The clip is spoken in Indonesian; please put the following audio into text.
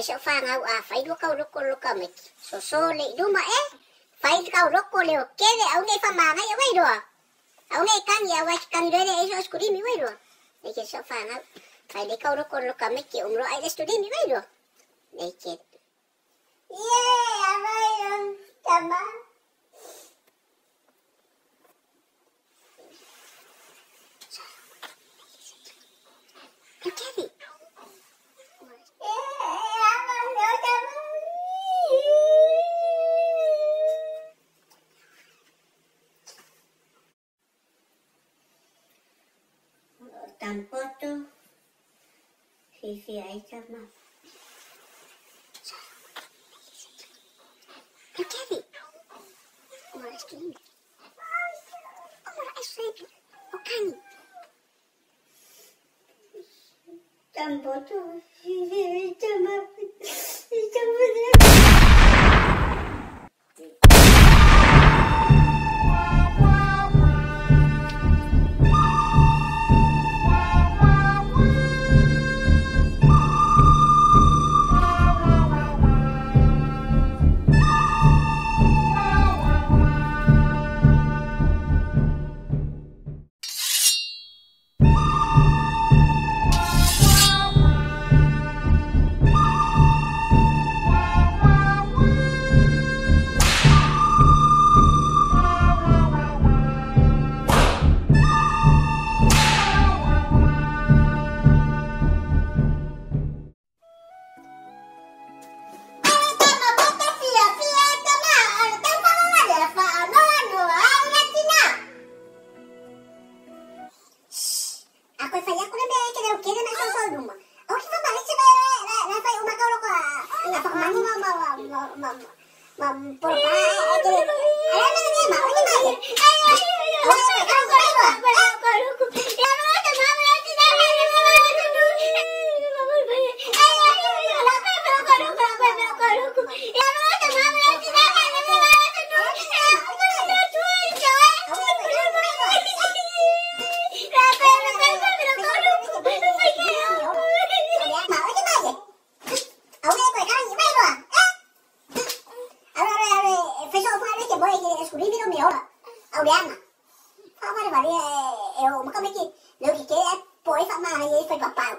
Ay sa fa nga fai do ka lo ka me. So le do ma fai ka le o kede au nei fa ma ngai wai do. Au nei kan ya wa kan do ne eso skuri mi wai do. Nei ke sa fa nga fai le ka lo ka me ke umro ai studi mi wai do. Nei ke. Ye avai tama. Okay. Tampoto Fifi ay sama. Okay. Ora studi. Ora studi. Okay. Tampoto Fifi ay sama. Audiana. Fa fare varie ma come chi lo che poi fa male gli fai papà.